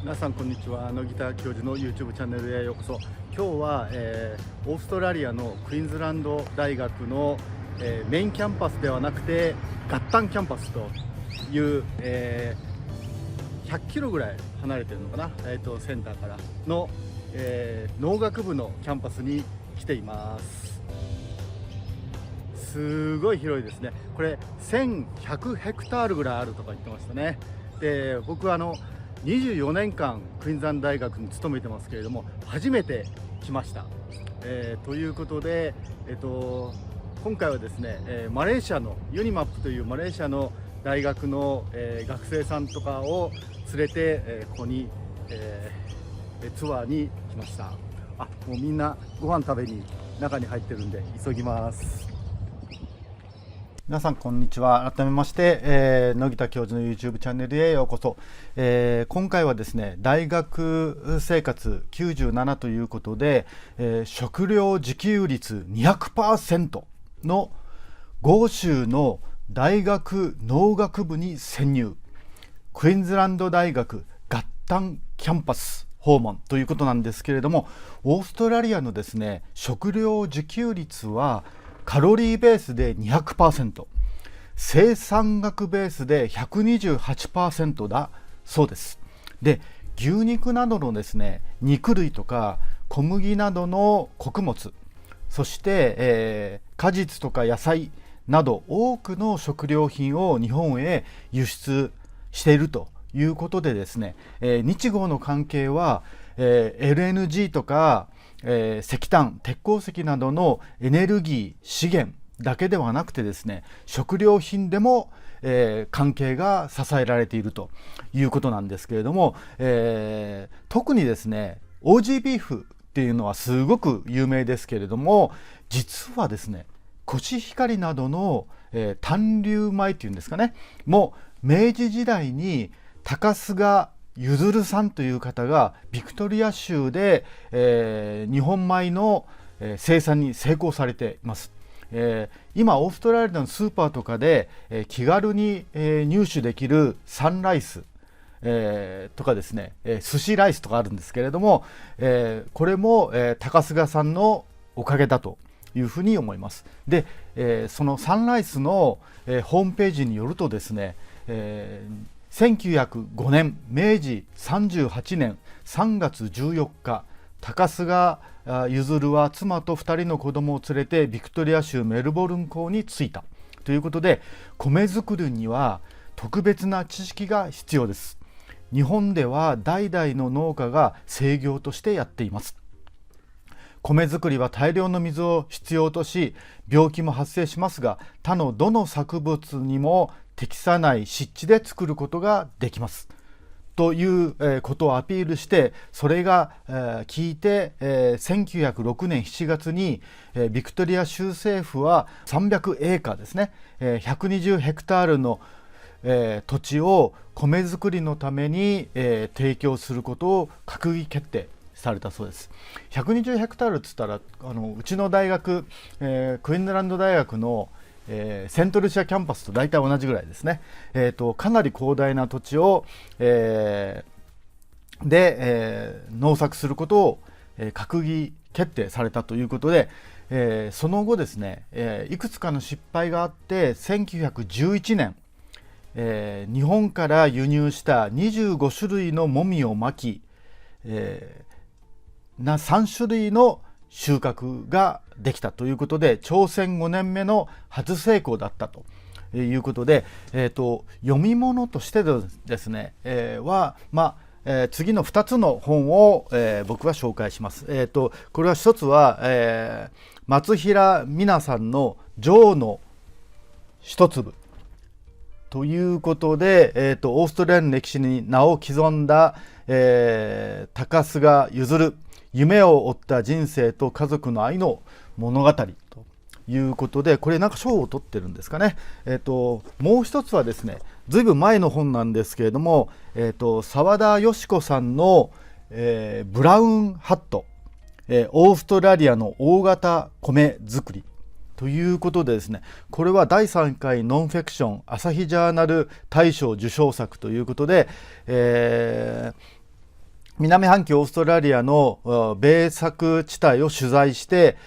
皆さんこんにちは。ギター教授の YouTube チャンネルへようこそ。今日は、オーストラリアのクイーンズランド大学の、メインキャンパスではなくてガッタンキャンパスという、100キロぐらい離れてるのかな、センターからの、農学部のキャンパスに来ています。すごい広いですね。これ1100ヘクタールぐらいあるとか言ってましたね。で、僕は24年間クイーンズランド大学に勤めてますけれども、初めて来ました。ということで、今回はですね、マレーシアのユニマップというマレーシアの大学の、学生さんとかを連れて、ここに、ツアーに来ました。もうみんなご飯食べに中に入ってるんで急ぎます。皆さんこんにちは。改めまして、野木田教授の YouTube チャンネルへようこそ。今回はですね、大学生活97ということで、食料自給率 200% の豪州の大学農学部に潜入、クイーンズランド大学ガッタンキャンパス訪問ということなんですけれども、オーストラリアのですね、食料自給率はカロリーベースで 200%、 生産額ベースで 128% だそうです。で、牛肉などのですね、肉類とか小麦などの穀物、そして、果実とか野菜など多くの食料品を日本へ輸出しているということでですね、日豪の関係は、LNG とか石炭、鉄鉱石などのエネルギー資源だけではなくてですね、食料品でも、関係が支えられているということなんですけれども、特にですね、オージービーフっていうのはすごく有名ですけれども、実はですね、コシヒカリなどの、短粒米っていうんですかね、もう明治時代に高須賀穣さんという方がビクトリア州で、日本米の生産に成功されています。今オーストラリアのスーパーとかで、気軽に、入手できるサンライス、とかですね、スシライスとかあるんですけれども、これも、高須賀さんのおかげだというふうに思います。で、そのサンライスの、ホームページによるとですね、1905年明治38年3月14日、高須賀穣は妻と二人の子供を連れてビクトリア州メルボルン港に着いたということで、米作りには特別な知識が必要です。日本では代々の農家が生業としてやっています。米作りは大量の水を必要とし、病気も発生しますが、他のどの作物にも適さない湿地で作ることができますということをアピールして、それが聞いて1906年7月にビクトリア州政府は300エーカーですね、120ヘクタールの土地を米作りのために提供することを閣議決定されたそうです。120ヘクタールっつったらうちの大学、クイーンズランド大学のセントルシアキャンパスと大体同じぐらいですね。かなり広大な土地を、農作することを、閣議決定されたということで、その後ですね、いくつかの失敗があって1911年、日本から輸入した25種類のもみをまき、3種類の収穫ができたということで、朝鮮5年目の初成功だったということで、読み物としてですね、次の2つの本を、僕は紹介します。これは一つは、松平美奈さんの女の一粒ということで、オーストラリアの歴史に名を刻んだ、高須賀穣、夢を追った人生と家族の愛の物語ということで、これなんか賞を取ってるんですかね。もう一つはですね、ずいぶん前の本なんですけれども、澤田よし子さんの、ブラウンハット、オーストラリアの大型米作りということでですね、これは第3回ノンフィクション朝日ジャーナル大賞受賞作ということで、南半球オーストラリアの米作地帯を取材して、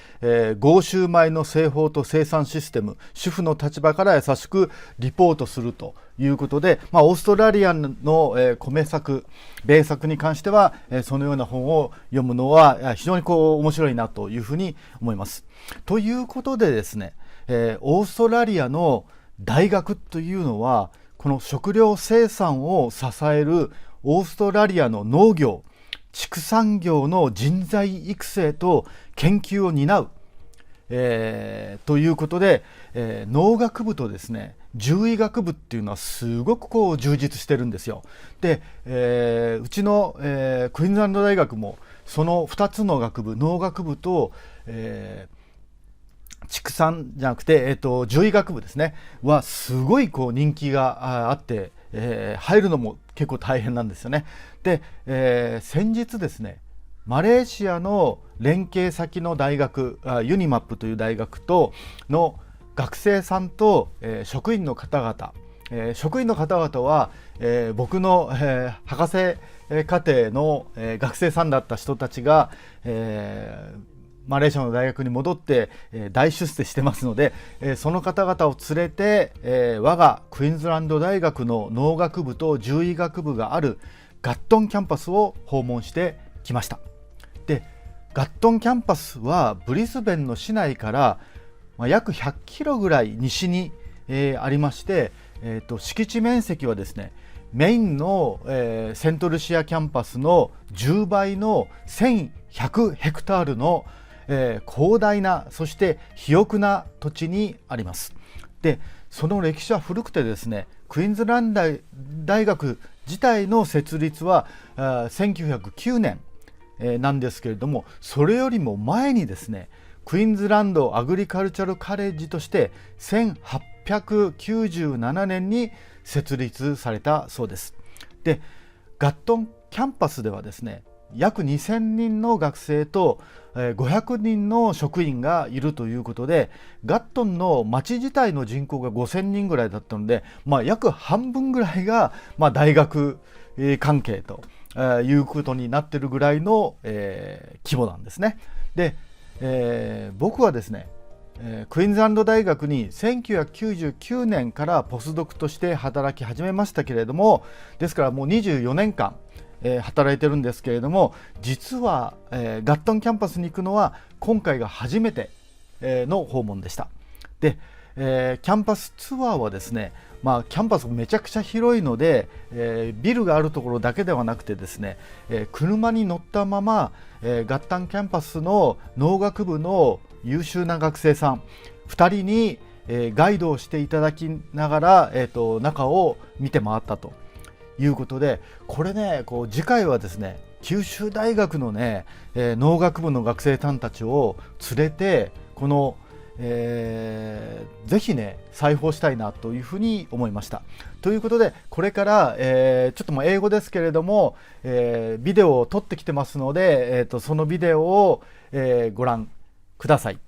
豪州米の製法と生産システム、主婦の立場から優しくリポートするということで、オーストラリアの米作、米作に関してはそのような本を読むのは非常に面白いなというふうに思います。ということでですね、オーストラリアの大学というのはこの食料生産を支えるオーストラリアの農業、畜産業の人材育成と研究を担う、ということで、農学部とですね獣医学部っていうのはすごく充実してるんですよ。で、うちの、クイーンズランド大学もその2つの学部、農学部と、畜産じゃなくて、獣医学部ですねはすごい人気があって、入るのも結構大変なんですよね。で、先日ですねマレーシアの連携先の大学ユニマップという大学との学生さんと、職員の方々、職員の方々は、僕の、博士課程の、学生さんだった人たちが、マレーシアの大学に戻って、大出世してますので、その方々を連れて、我がクイーンズランド大学の農学部と獣医学部があるガットンキャンパスを訪問してきました。で、ガットンキャンパスはブリスベンの市内から約100キロぐらい西に、ありまして、敷地面積はですねメインの、セントルシアキャンパスの10倍の1100ヘクタールの、広大なそして肥沃な土地にあります。で、その歴史は古くてですねクイーンズランド大学自体の設立は1909年、なんですけれども、それよりも前にですねクイーンズランドアグリカルチャルカレッジとして1897年に設立されたそうです。で、ガットンキャンパスではですね約2000人の学生と500人の職員がいるということで、ガットンの町自体の人口が5000人ぐらいだったので、約半分ぐらいが大学関係ということになっているぐらいの規模なんですね。で、僕はですねクイーンズランド大学に1999年からポスドクとして働き始めましたけれども、ですからもう24年間働いてるんですけれども、実はガットンキャンパスに行くのは今回が初めての訪問でした。で、キャンパスツアーはですね、キャンパスめちゃくちゃ広いので、ビルがあるところだけではなくてですね、車に乗ったまま、ガッタンキャンパスの農学部の優秀な学生さん2人に、ガイドをしていただきながら、中を見て回ったということで、これね次回はですね九州大学のね、農学部の学生さんたちを連れてこのぜひね採訪したいなというふうに思いました。ということでこれから、ちょっともう英語ですけれども、ビデオを撮ってきてますので、そのビデオを、ご覧ください。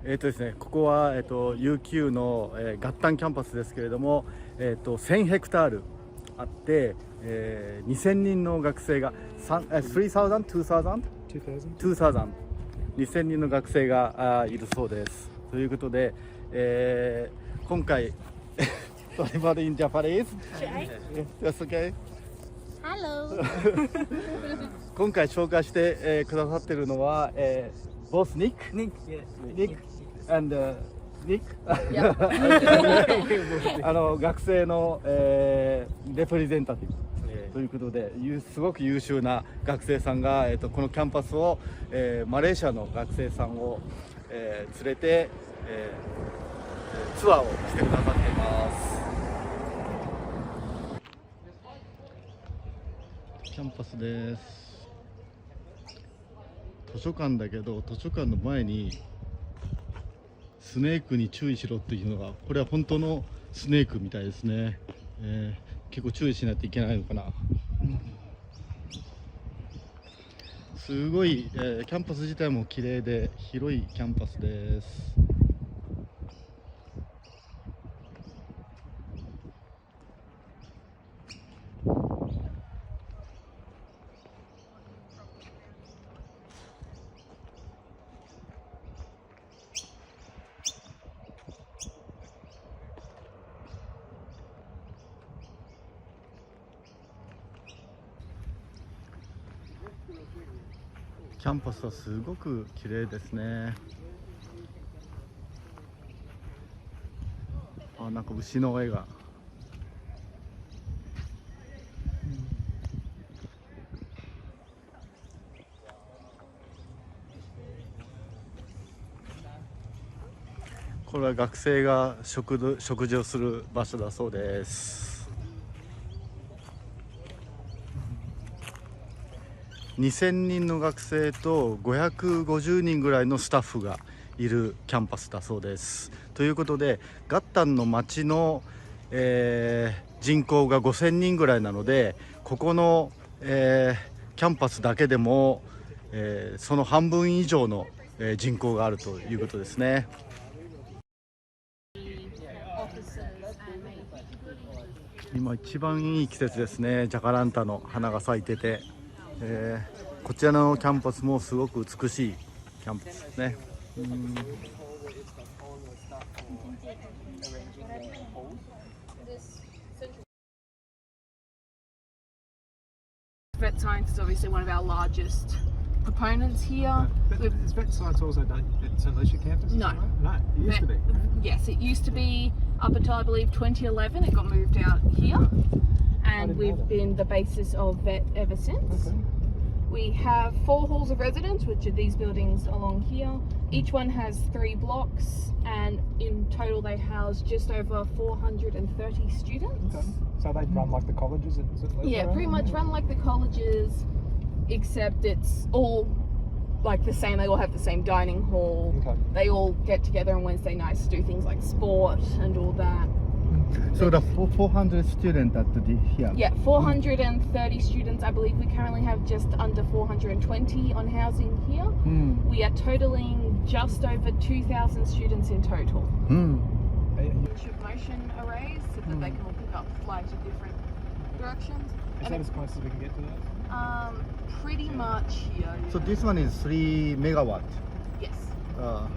ですね、ここは、UQ の、ガッタンキャンパスですけれども、1000ヘクタールあって、2000人の学生が3000、2000 2000人の学生がいるそうです。ということで、今回Everybody in Japanese? That's okay? Hello. 今回紹介して、くださっているのは、both Nick and Nick 学生の、レプレゼンタティブということで、すごく優秀な学生さんが、このキャンパスを、マレーシアの学生さんを、連れて、ツアーをしてくださっています。キャンパスです。図書館だけど、図書館の前にスネークに注意しろっていうのが、これは本当のスネークみたいですね。結構注意しないといけないのかな。すごい、キャンパス自体も綺麗で広いキャンパスです。キャンパスはすごく綺麗ですね。あ、なんか牛の絵が。これは学生が食事をする場所だそうです。2000人の学生と550人ぐらいのスタッフがいるキャンパスだそうです。ということで、ガッタンの町の、人口が5000人ぐらいなので、ここの、キャンパスだけでも、その半分以上の、人口があるということですね。今一番いい季節ですね。ジャカランタの花が咲いてて、こちらのキャンパスもすごく美しいキャンパスですね。Vet science is obviously one of our largest proponents here. Is vet science also done at St Lucia campus? No. No, it used to be. Yes, it used to be up until I believe 2011. It got moved out here, and we've been the basis of vet ever since. Okay. We have 4 halls of residence, which are these buildings along here. Each one has 3 blocks, and in total they house just over 430 students. Okay. So they run like the colleges at St Lucia? Yeah, pretty much run like the colleges, except it's all like the same. They all have the same dining hall. Okay. They all get together on Wednesday nights to do things like sport and all that. So the 400 students at here. Yeah, 430 students. I believe we currently have just under 420 on housing here. We are totaling just over 2,000 students in total. Motion arrays so that they can all pick up flight in different directions. Is that as close as we can get to that? Pretty much here. So this one is 3 megawatt. Yes. Uh,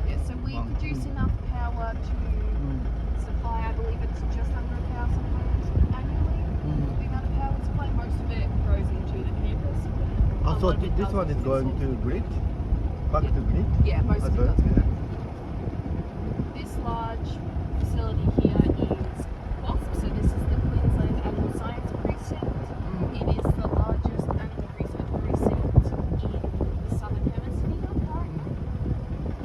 Yeah, so we produce enough power to supply, I believe it's just under 1,000 homes annually. The amount of power supply, most of it goes into the campus. so this one is going to grid? Back to grid? Yeah, most of it does go back. This large facility here is WASP, so this is the Queensland Animal Science Precinct. It is the largest animal research precinct in the Southern Hemisphere currently.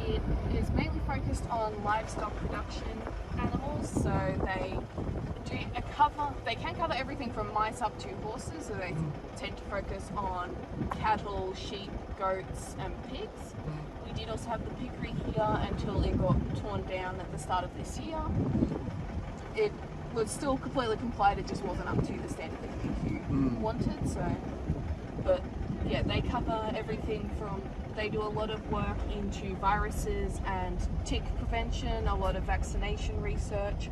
It is mainly focused on livestock production animals, so they can cover everything from mice up to horses, so they tend to focus on cattle, sheep, goats and pigs. We did also have the piggery here until it got torn down at the start of this year. It was still completely compliant, it just wasn't up to the standard that PQ wanted, so, but yeah, they cover everything from, they do a lot of work into viruses and tick prevention, a lot of vaccination research.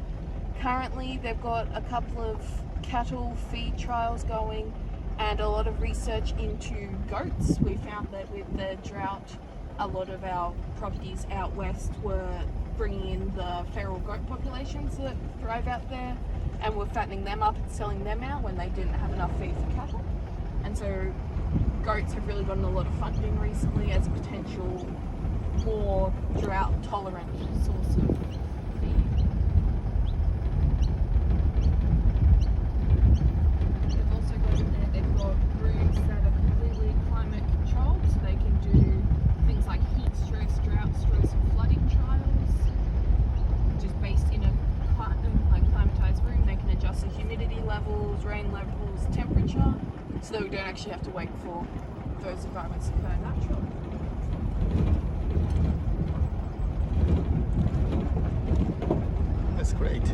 Currently they've got a couple of cattle feed trials going and a lot of research into goats. We found that with the drought, a lot of our properties out west were bringing in the feral goat populations that thrive out there, and we're fattening them up and selling them out when they didn't have enough feed for cattle. And so goats have really gotten a lot of funding recently as a potential more drought tolerant source of feed. They've also got in there, they've got rooms that are completely climate controlled, so they can do things like heat stress, drought stress and flooding trials. Just based in a climatized room, they can adjust the humidity levels, rain levels, temperature, so that we don't actually have to wait for those environments to occur naturally. That's great. I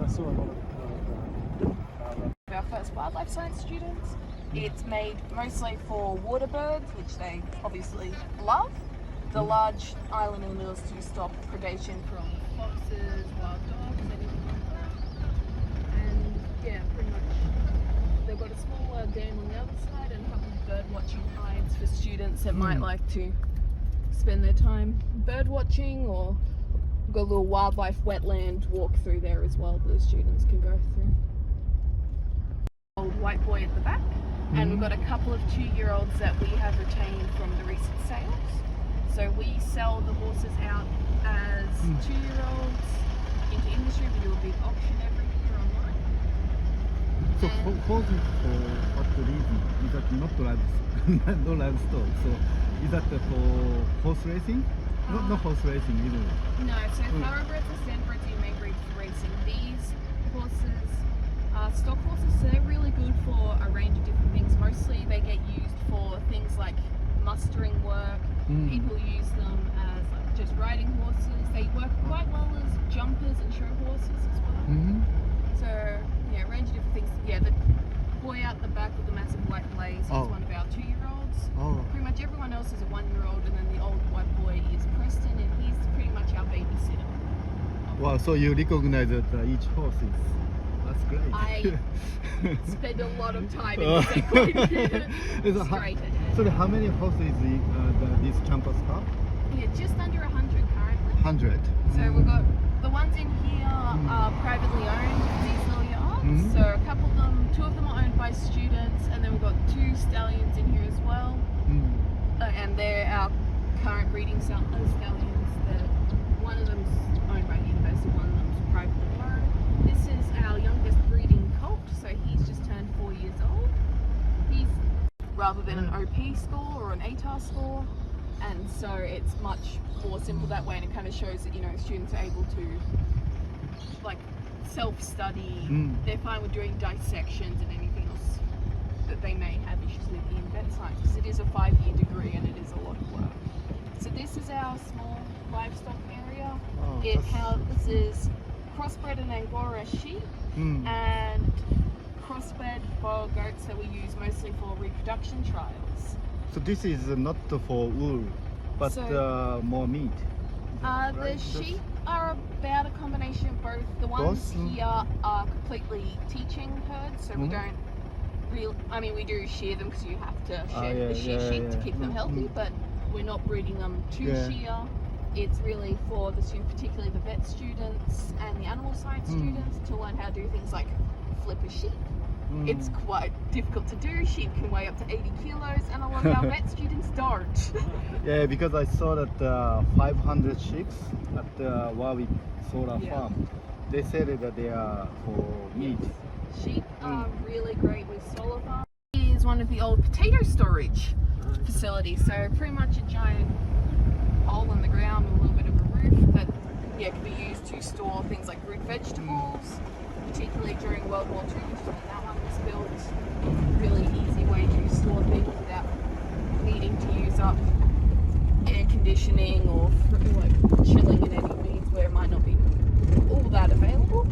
saw a lot of Our first wildlife science students. It's made mostly for water birds, which they obviously love. The large island animals to stop predation from foxes, wild dogs, anything like that. And Yeah, pretty much. They've got a small dam on the other side and a couple of bird watching hides for students that might like to spend their time bird watching, or got a little wildlife wetland walk through there as well that the students can go through. Old white boy at the back, and we've got a couple of 2-year-olds that we have retained from the recent sales. So we sell the horses out as 2-year-olds into industry. We do a big auction every year online. So horses, for what reason? Is that not livestock? So is that for horse racing? Not horse racing, isn't it? No, so thoroughbreds are standbreds you may breed for racing. These horses are stock horses, so they're really good for a range of different things. Mostly they get used for things like mustering work. People use them as like just riding horses. They work quite well as jumpers and show horses as well. So yeah, a range of different things. Yeah, the boy out the back with the massive white blaze is one of our 2-year-olds. Pretty much everyone else is a 1-year-old, and then the old white boy is Preston, and he's pretty much our babysitter. Wow, so you recognize that each horse is, that's great. I spend a lot of time in this equation. Straight ahead. So how many horses this campus have? Yeah, just under 100 currently. 100. So we've got the ones in here are privately owned, these little yards. So a couple of them, 2 of them are owned by students, and then we've got 2 stallions in here as well. And they're our current breeding stallions. One of them's owned by the university, one of them's privately owned. This is our youngest breeding colt, so he's just turned 4 years old. He's rather than an OP score or an ATAR score, and so it's much more simple that way, and it kind of shows that, you know, students are able to like self-study. They're fine with doing dissections and anything else that they may have issues with in vet science, because it is a 5-year degree and it is a lot of work. So this is our small livestock area. It houses crossbred and Angora sheep and crossbred boer goats that we use mostly for reproduction trials. So this is not for wool, but more meat. The sheep are about a combination of both. The ones here are completely teaching herds, so we don't really, I mean, we do shear them because you have to shear the sheep to keep them healthy, but we're not breeding them to shear. It's really for the students, particularly the vet students and the animal science students, to learn how to do things like flip a sheep. It's quite difficult to do. Sheep can weigh up to 80 kilos, and a lot of our vet students don't. Yeah, because I saw that 500 sheep at the Warwick Solar Farm. They said that they are for meat. Sheep are really great with solar farm. It is one of the old potato storage facilities, so pretty much a giant hole in the ground with a little bit of a roof that can be used to store things like root vegetables, particularly during World War II, which is when that one was built. Really easy way to store things without needing to use up air conditioning or like chilling in any means where it might not be all that available.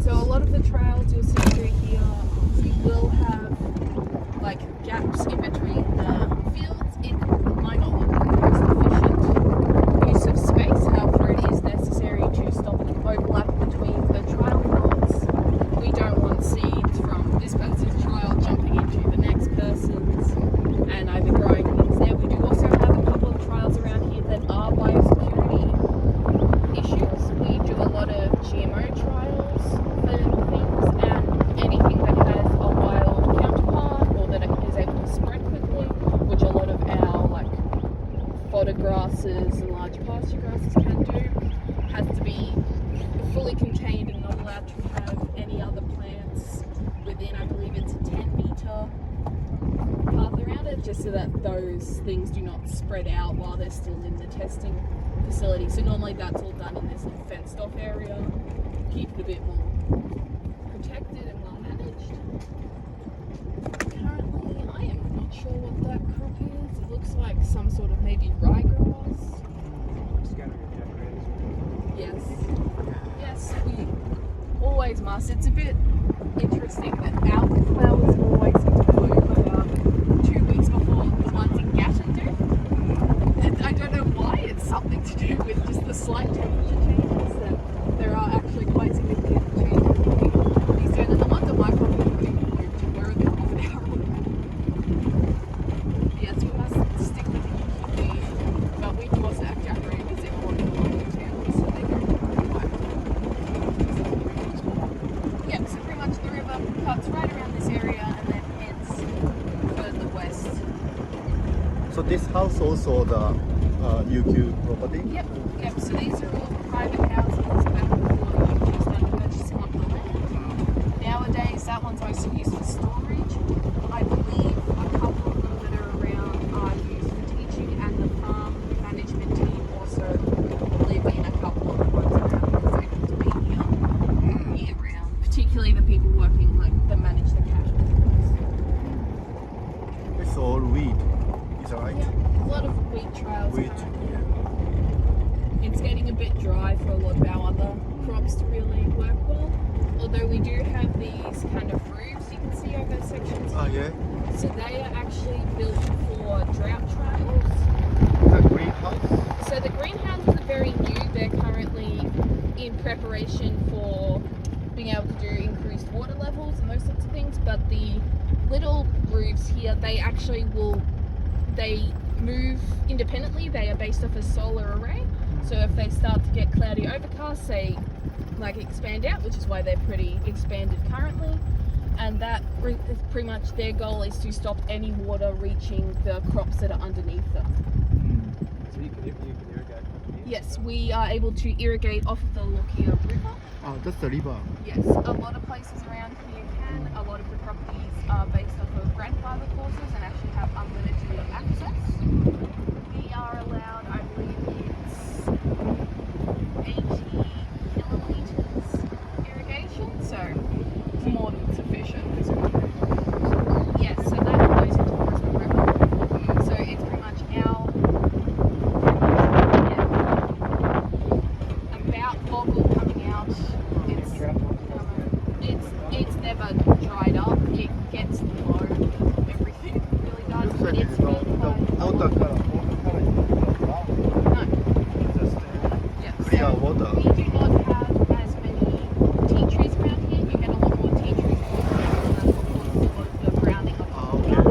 So a lot of the trails you'll see through here, we will have like gaps in between the fields. It might not look like the most efficient use of space, however it is necessary to stop the overlap between the trial fields. We don't want seeds from this person's trial jumping into the next person's and either growing things there. We do also have a couple of trials around here that are biosecurity issues. We do a lot of GMO trials for things, and anything that has a wild counterpart or that is able to spread quickly, which a lot of our like fodder grasses and large pasture grasses can do, has to be fully contained and not allowed to have any other plants within, I believe it's a 10-meter path around it, just so that those things do not spread out while they're still in the testing facility. So normally that's all done in this little fenced off area, keep it a bit more protected and well managed. Currently I am not sure what that crop is. It looks like some sort of maybe ryegrass. Yes. Yes, we always must. It's a bit interesting that our flowers always seem to bloom about 2 weeks before the ones in Gatton do. And I don't know why. It's something to do with just the slight temperature changes that they're there are actually quite significant changes in these zones, and the ones on my property would include to where the half an hour. Yes, we must stick with the UQB, but we do also have Jack Ravens in all of the local towns, so they go quite well. Yep, so pretty much the river cuts right around this area and then heads further west. So this house also the UQ property? Yep, so these are all private houses back before you started purchasing up the land. Nowadays, that one's mostly used for storage. I believe a couple of them that are around are used for teaching, and the farm management team also live in a couple of the ones around because they have to be here year round, particularly the people working that manage the cattle. It's all wheat, is that right? Yeah, a lot of wheat trials. Wheat, It's getting a bit dry for a lot of our other crops to really work well. Although we do have these kind of roofs you can see over sections. yeah. So they are actually built for drought trials. The greenhouse? So the greenhouses are very new. They're currently in preparation for being able to do increased water levels and those sorts of things. But the little roofs here, they actually they move independently. They are based off a solar array. So if they start to get cloudy overcast, they expand out, which is why they're pretty expanded currently. And that is pretty much their goal is to stop any water reaching the crops that are underneath them. So you can irrigate from here? Yes, we are able to irrigate off of the Lockyer River. Oh, that's the river. Yes, a lot of places around here can. A lot of the properties are based off of grandfather clauses and actually have unlimited access. We are allowed, I believe it's 80 milliliters irrigation, so it's more than sufficient. Yes, so that goes into the Brisbane River. So it's pretty much about boggle coming out. It's never dried up. It gets low. Everything really does. Looks like It's the really water color. No. Yeah, Clear so water. we do not have as many tea trees around here. You get a lot more tea trees. That's what causes a lot of the browning of the water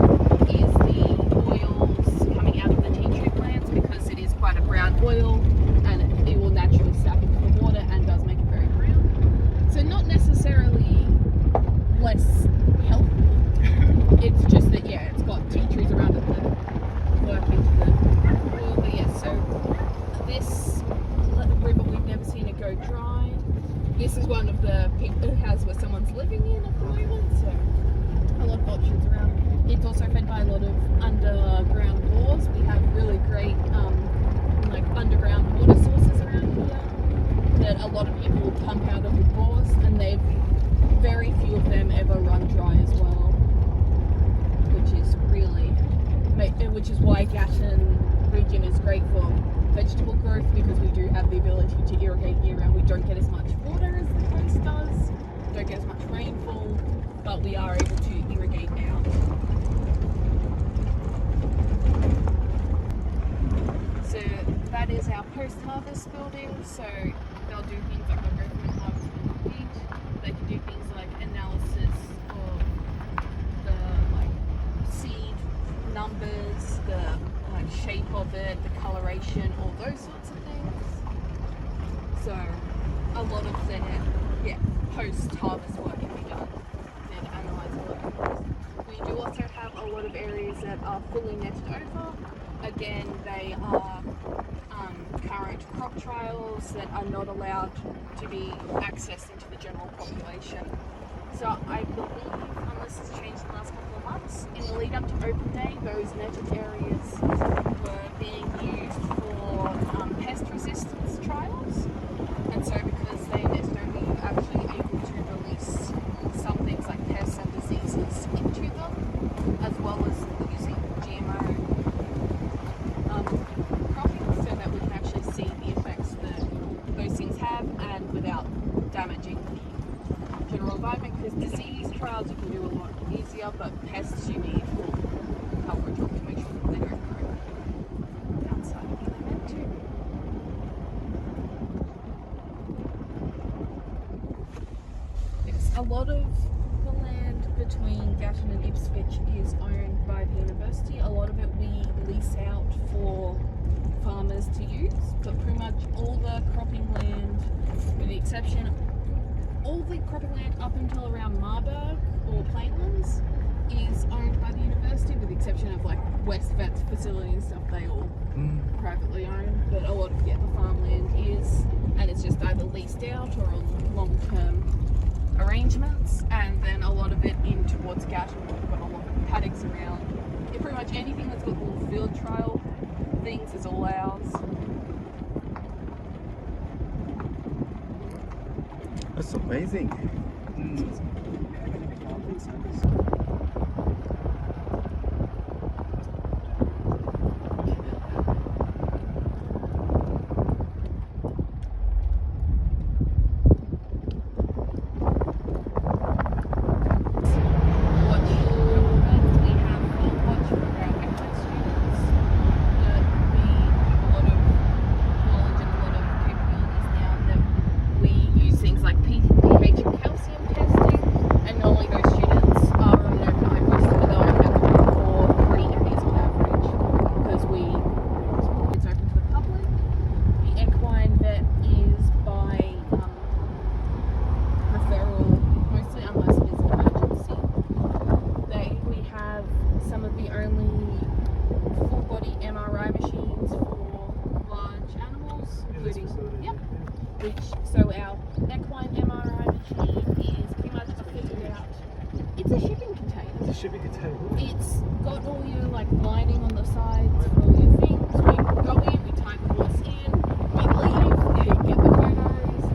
is the oils coming out of the tea tree plants because it is quite a brown oil and it will naturally sap into the water and does make it very brown. So not necessarily less healthy. It's just that it's got tea trees around it that work into the oil. But yes, so this river, we've never seen it go dry. This is one of the houses where someone's living in at the moment, so a lot of options around. It's also fed by a lot of underground bores. We have really great underground water sources around here that a lot of people will pump out of the bores, and very few of them ever run dry as well, which is why Gatton region is great for vegetable growth because we do have the ability to irrigate year round. We don't get as much water as the coast does, don't get as much rainfall, but we are able to irrigate out. So that is our post-harvest building. So they'll do things like they'll go through and harvest the wheat. They can do things like analysis of the seed numbers, the shape of it, the coloration, all those sorts of things. So a lot of their post-harvest work can be done. Then analyze a lot of things. We do also have a lot of areas that are fully netted over. Again, they are current crop trials that are not allowed to be accessed into the general population. So I believe, unless it's changed in the last couple of months, in the lead up to open day, those netted areas were being used for pest resistance trials. And so because they netted over, you're actually able to release some things like pests and diseases into them, as well as using GMO cropping, so that we can actually see the effects that those things have and without damaging the general environment. Because disease trials you can do a lot easier, but pests you need full coverage of to make sure that they don't grow outside of where they're meant to. A lot of the land between Gatton and Ipswich is owned by the university. A lot of it we lease out for farmers to use, but pretty much all the cropping land, with the exception, all the cropping land up until around Marburg or Plainlands is owned by the university, with the exception of like West Vet's facility and stuff, they all privately own, but a lot of the farmland is, and it's just either leased out or on long-term arrangements, and then a lot of it in towards Gatton, we've got a lot of paddocks around. Yeah, pretty much anything that's got little field trial things is all ours. That's amazing. So our equine MRI machine is pretty much fitted out. It's a shipping container. It's a shipping container. It's got all your like lining on the sides for all your things. We go in, we type the horse in, we leave, you get the photos.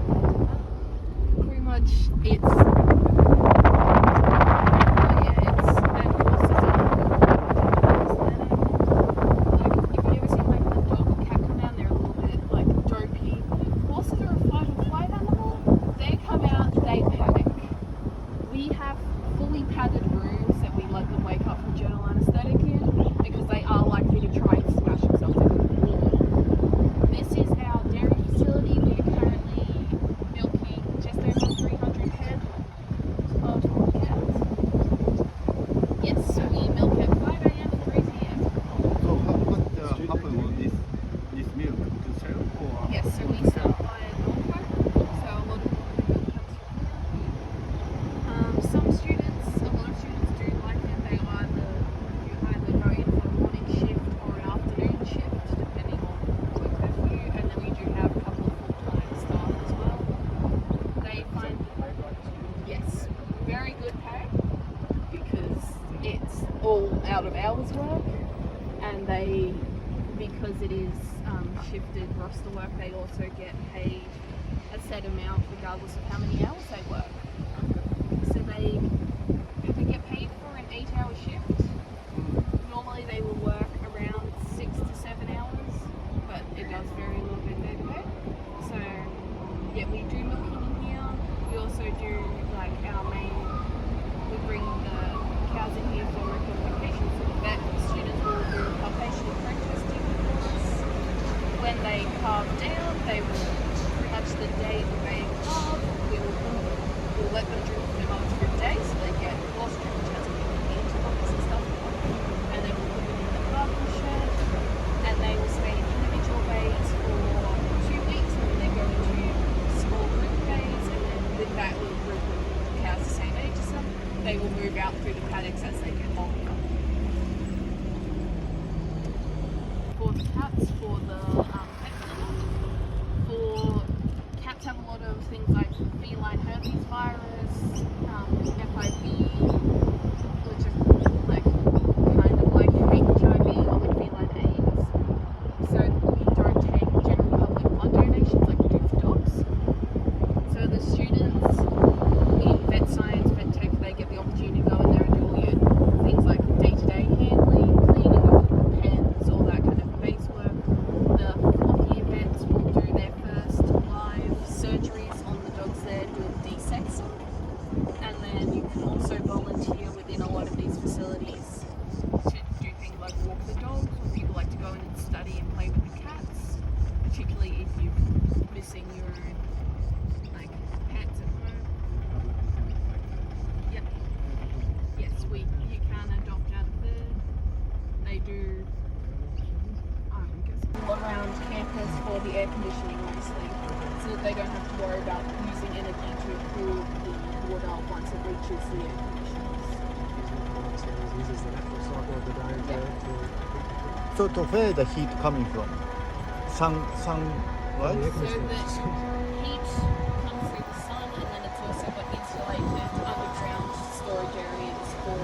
Pretty much it's out of hours work, and they, because it is shifted roster work, they also get paid a set amount regardless of how many hours they work. So they get paid for an 8-hour shift. Normally they will work around 6 to 7 hours, but it does vary a little bit day to day. So yeah, we do milking in here. We also do like our main, we bring the cows in here for rectification, so that students will do palpation and preg testing for us. When they calve down, they will, pretty much the day that they calve, we'll let them drink for another 3 days, so they get colostrum, which has a bit of antibiotics and stuff, and then we'll put them in the calving shed, and they will stay in individual bays for 2 weeks, and then they go into small group bays, and then with that little group of cows the same age as them, they will move out through the paddocks as they get older. For the cats, for the pet clinic, for cats have a lot of things like feline herpes virus, FIV, which is like kind of like HIV or like feline AIDS. So we don't take general public blood donations like we do for dogs. So the students in vet science, vet tech, they get the opportunity to go in there and do all your things like day-to-day handling, cleaning of pens, all that kind of base work. The 4th-year vets will do their first live surgeries on the dogs there, doing desexing. And then you can also around campus for the air conditioning mostly, so that they don't have to worry about using energy to cool the water once it reaches the air conditioners. Uses the natural cycle of the day So to where the heat coming from? Sun, right? Yeah. So the heat comes through the sun, and then it's also got insulated underground storage areas for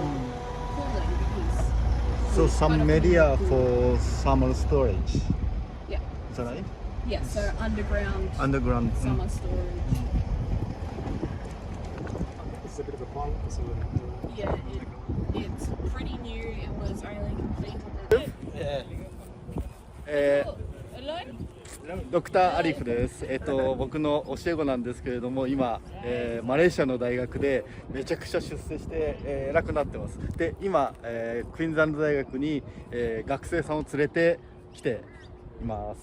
cooling because So some media for thermal storage. yeah, Is that right? yeah. So underground summer storage. This is a bit of a pilot facility. Yeah, it's pretty new. It was only completed. ドクターアリフです。僕の教え子なんですけれども、今、マレーシアの大学でめちゃくちゃ出世して、偉くなってます。で、今、クイーンズランド大学に、学生さんを連れてきています。